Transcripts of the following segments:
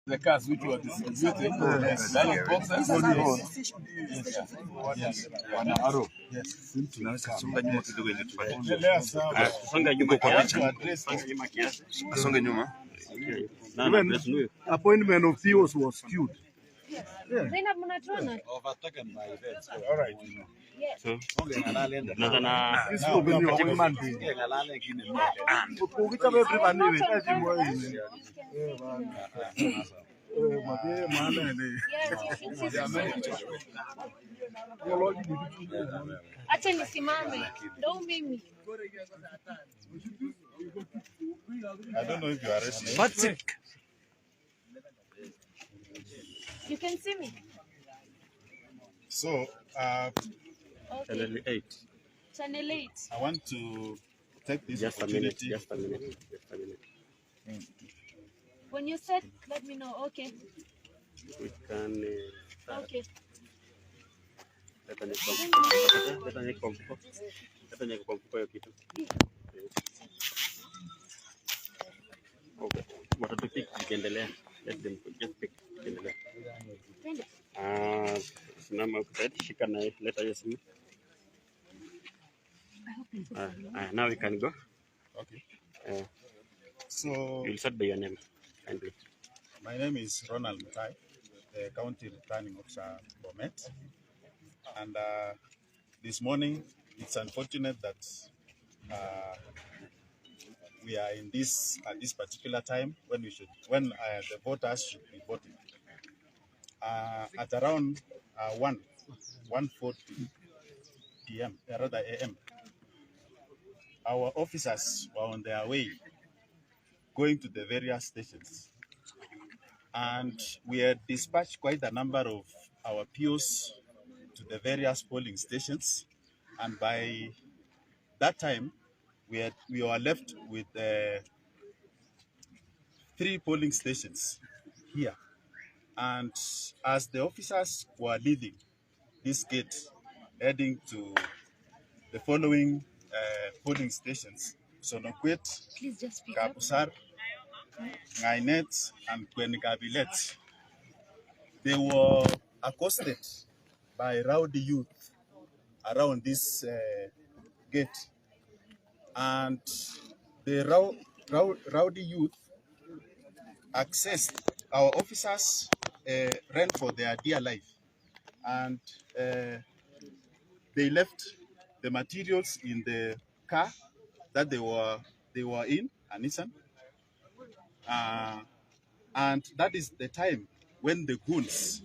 The cars which were distributed, ballot boxes, yes. Arrow. Yes. Songa nyuma kidogo ili tupate. Songa nyuma kiasi. Songa nyuma. Even appointment of POs was skewed. Yeah. Overtaken by events. All right. So, acha nisimame ndo mimi. I don't know if you are ready. What's it? You can see me. So, Channel 8. Channel 8. I want to take this Just opportunity. Just a minute. When you said, let me know. Okay. We can. Okay. Let me okay. What to pick? Kiendelea. Let them just pick. Kiendelea. Simama ukitaka shika na leta hiyo simu. Now we can go. Okay. So you'll start by your name. Kindly. My name is Ronald Mutai, the County Returning Officer Bomet. And this morning, it's unfortunate that we are in this at this particular time when the voters should be voting. At around 1:40 p.m. rather a.m. Our officers were on their way going to the various stations, and we had dispatched quite a number of our POs to the various polling stations, and by that time we were left with 3 polling stations here. And as the officers were leaving this gate, heading to the following polling stations, Sonokwet, Kapusar, Ngainet, and Kwenikabilet, they were accosted by rowdy youth around this gate. And the rowdy youth accessed our officers, ran for their dear life, and they left the materials in the car that they were in, a Nissan, and that is the time when the goons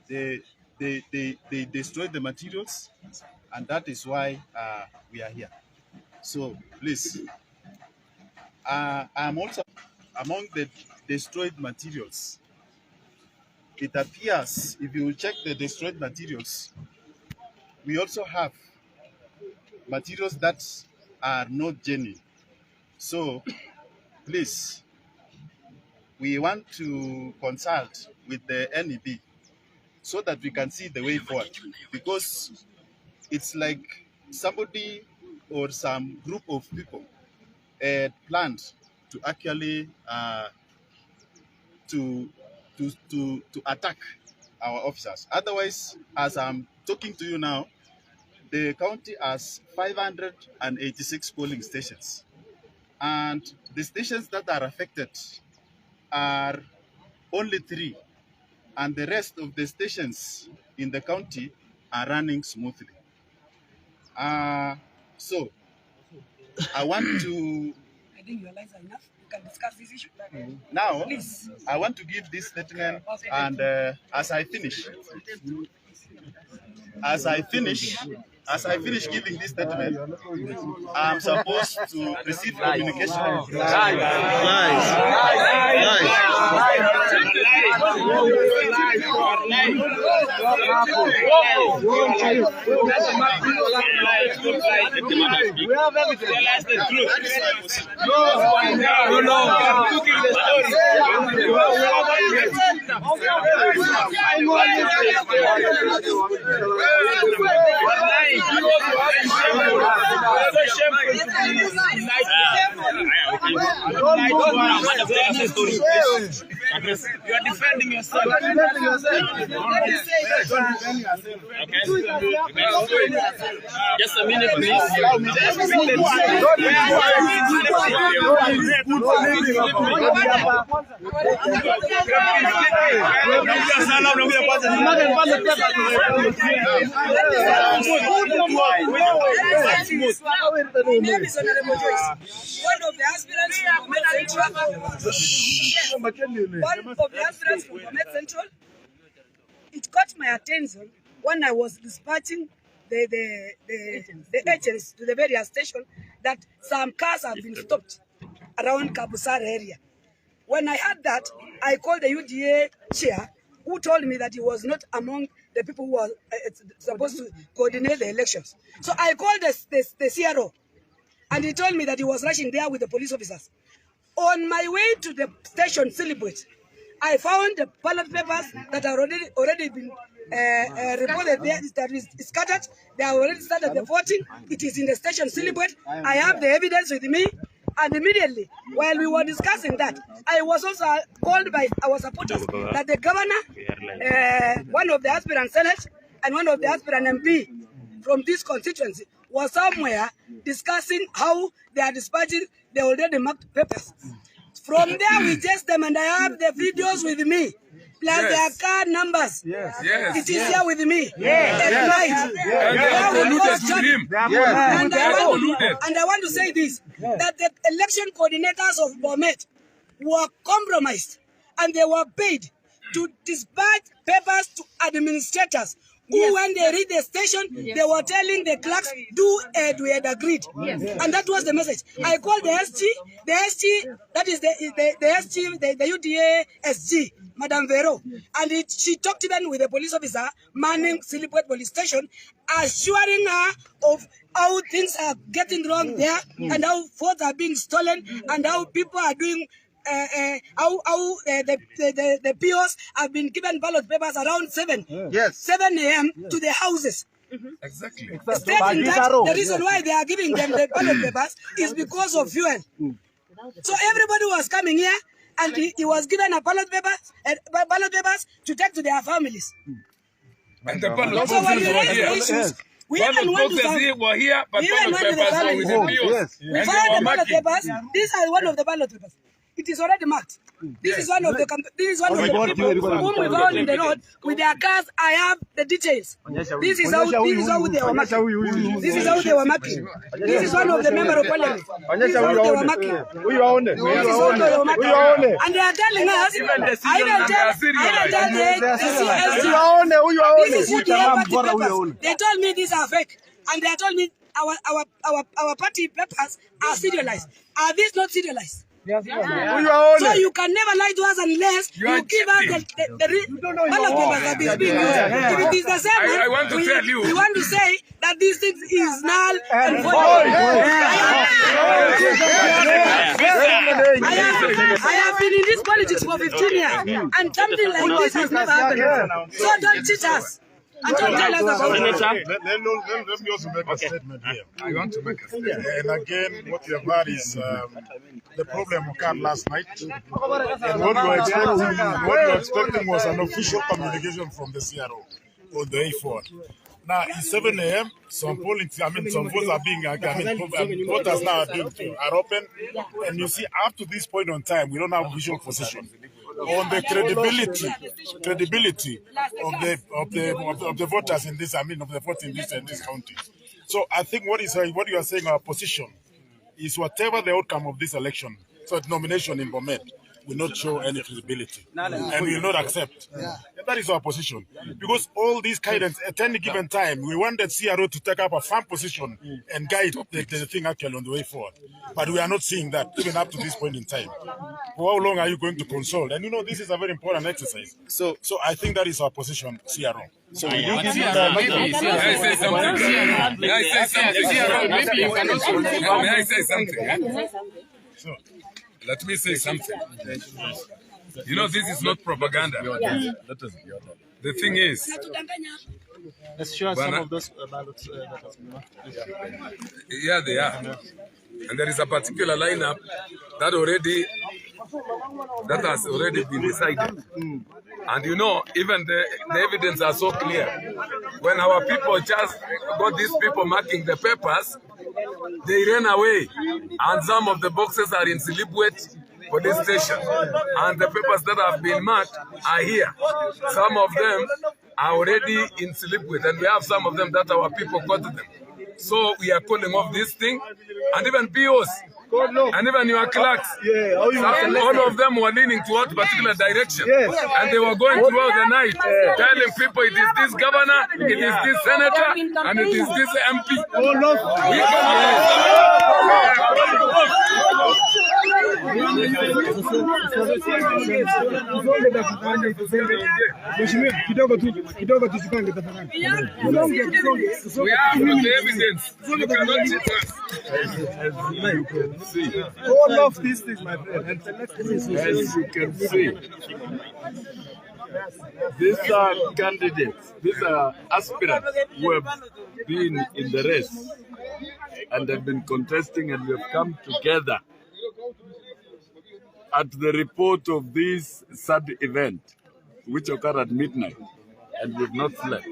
they destroyed the materials, and that is why we are here. So please, I'm also among the destroyed materials. It appears, if you check the destroyed materials, we also have materials that are not genuine. So please, we want to consult with the NEB so that we can see the way forward, because it's like somebody or some group of people planned to actually to attack our officers. Otherwise, as I'm talking to you now, the county has 586 polling stations, and the stations that are affected are only 3, and the rest of the stations in the county are running smoothly. So I want to. I think your lines are enough. You can discuss this issue. Now, please. I want to give this statement, and as I finish giving this statement, I'm supposed to receive communication. You are defending yourself. Just a minute, please. My name is Honorable Joyce, one of the aspirants from Bomet Central. One of the aspirants from Bomet Central. It caught my attention when I was dispatching the agents to the various station that some cars have been stopped around Kabusar area. When I heard that, I called the UDA chair, who told me that he was not among the people who were supposed to coordinate the elections. So I called the CRO, and he told me that he was rushing there with the police officers. On my way to the station, Celebrate, I found the ballot papers that are already been reported there, that is scattered. They have already started the voting. It is in the station, Celebrate. I have the evidence with me. And immediately, while we were discussing that, I was also called by our supporters that the governor, one of the aspirant senate, and one of the aspirant MP from this constituency was somewhere discussing how they are dispatching the already marked papers. From there, we test them, and I have the videos with me, plus their card numbers. It is here with me at night. And I want to say this, that the election coordinators of Bomet were compromised, and they were paid to dispatch papers to administrators who, when they read the station, they were telling the clerks, we had agreed. And that was the message. I called the SG, that is the SG, the UDA SG, Madam Vero, and she talked even with the police officer manning Celebrate police station, assuring her of how things are getting wrong there, and how votes are being stolen, and how people are doing the POs have been given ballot papers around 7 a.m. to the houses. Exactly. Stating that the reason why they are giving them the ballot papers is because of fuel. So everybody was coming here, and he was given a ballot papers to take to their families. And the ballot So when we raise the here. issues, we Ballot even went to boxes some, were here, but we even ballot went to the papers were with the families. POs. We found the ballot papers. These are one of the ballot papers. It is already marked. This is one of the people whom we found in the road with their cars. I have the details. This is how they were marking. This is how they were marking. This is one of the members of parliament. This is how they were marking. This is how they were marking. And they are telling us, I don't tell the CSG. This is UDA party papers. They told me these are fake. And they told me our party papers are serialized. Are these not serialized? So you can never lie to us unless you give us the ballot papers that is being used. If it is the same, I want to tell you. We want to say that this thing is null and void. I have been in this politics for 15 years, and something like this has never happened. So don't cheat us. And don't tell us about it. Let me also make a statement here. I want to make a statement. And again, what we have heard is the problem occurred last night. And what we were expecting was an official communication from the CRO on the way forward. Now it's 7 a.m. Some votes are being, voters now are open, and you see up to this point on time, we don't have visual position on the credibility of the voters in this, of the votes in this county. So I think what you are saying, our position is whatever the outcome of this election, so nomination in Bomet, will not show any credibility and we will not accept. And that is our position. Because all these guidance, at any given time, we want the CRO to take up a firm position and guide the thing actually on the way forward. But we are not seeing that, even up to this point in time. For how long are you going to consult? And this is a very important exercise. So I think that is our position, CRO. So May I say something? So, let me say something. This is not propaganda. The thing is, let's show some of those ballots. yeah, they are. and there is a particular lineup that has already been decided. And you know, even the evidence are so clear. When our people just got these people marking the papers, they ran away, and some of the boxes are in Silibwet police station, and the papers that have been marked are here. Some of them are already in Silibwet, and we have some of them that our people got them. So we are calling off this thing, and even POs, and even your clerks, all of them were leaning towards a particular direction, and they were going throughout the night, telling people it is this governor, it is this senator, and it is this MP. We have the evidence. You cannot cheat us. All of these things, my friend. As you can see, these are candidates, these are aspirants who have been in the race and have been contesting, and we have come together at the report of this sad event, which occurred at midnight, and we have not slept.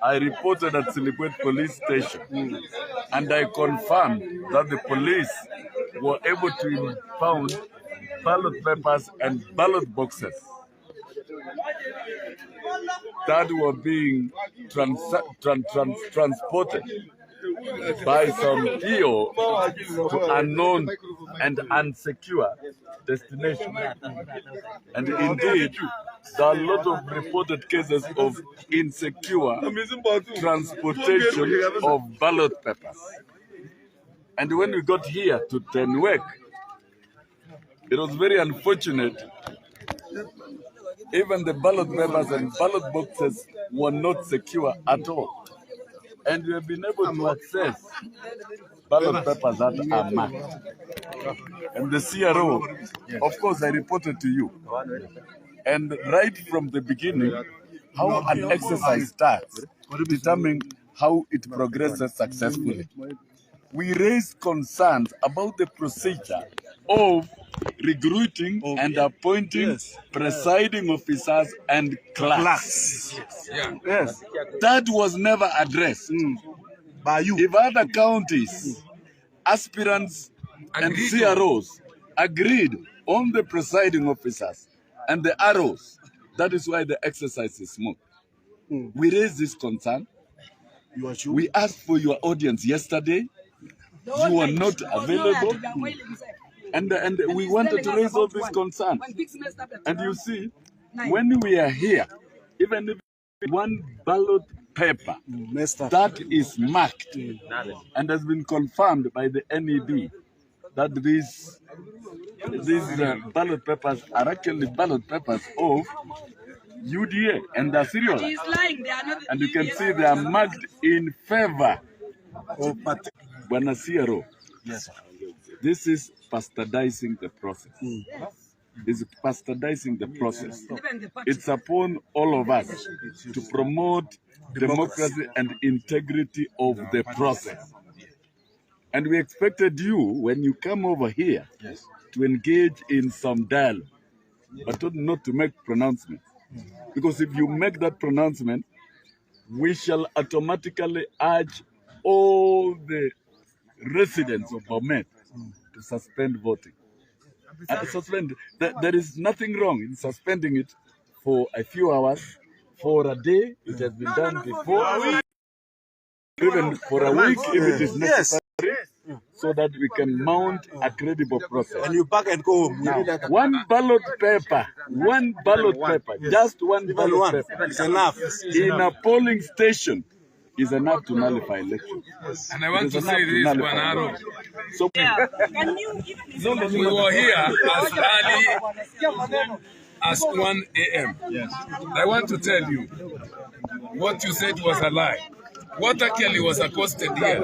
I reported at Silibwet police station, and I confirmed that the police were able to impound ballot papers and ballot boxes that were being transported by some PO to unknown and unsecure destination. And indeed, there are a lot of reported cases of insecure transportation of ballot papers. And when we got here to Tenwek, it was very unfortunate. Even the ballot papers and ballot boxes were not secure at all. And we have been able to access ballot papers that are marked. And the CRO, of course, I reported to you. And right from the beginning, how an exercise starts to determine how it progresses successfully. We raised concerns about the procedure of recruiting and appointing presiding officers and clerks. Yes. That was never addressed by you. If other counties, aspirants and CROs agreed on the presiding officers and the ROs, that is why the exercise is smooth. We raised this concern. We asked for your audience yesterday. You were not available. And we wanted to raise all these concerns. And you see, when we are here, even if one ballot paper that is marked and has been confirmed by the NEB that these ballot papers are actually ballot papers of UDA and they're serial. And you can see they are marked in favor of Bwana CRO. Yes. This is bastardizing the process. It's bastardizing the process. It's upon all of us to promote democracy and integrity of the process. And we expected you, when you come over here, to engage in some dialogue, but not to make pronouncements. Because if you make that pronouncement, we shall automatically urge all the residents of Bomet to suspend voting. There is nothing wrong in suspending it for a few hours, for a day. It has been done before, even for a week if it is necessary, so that we can mount a credible process. And you back and go home. Now, one ballot paper, just one ballot paper is enough in a polling station. Is enough to nullify elections. And I want to say this, Banaro. So we were here as early as 1 a.m. Yes. I want to tell you, what you said was a lie. What actually was accosted here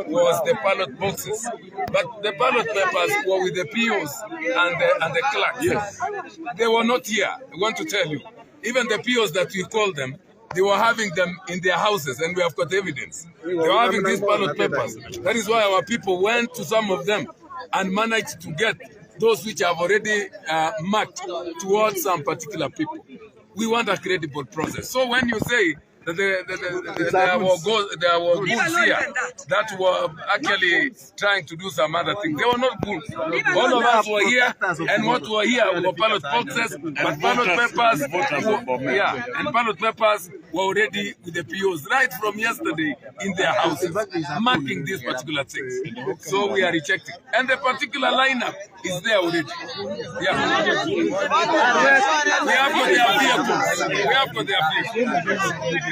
was the ballot boxes. But the ballot papers were with the POs and the clerks. Yes. They were not here. I want to tell you. Even the POs that we called them, they were having them in their houses, and we have got evidence. They were having these ballot papers. That is why our people went to some of them and managed to get those which have already marked towards some particular people. We want a credible process. So when you say that there were bulls here that were actually trying to do some other things, they were not bulls. All of us were here, and what were here were ballot boxes, but ballot papers, and ballot papers were already with the POs right from yesterday in their houses, marking these particular things. So we are rejecting. And the particular lineup is there already. Yeah. We have got their vehicles. We have got their vehicles.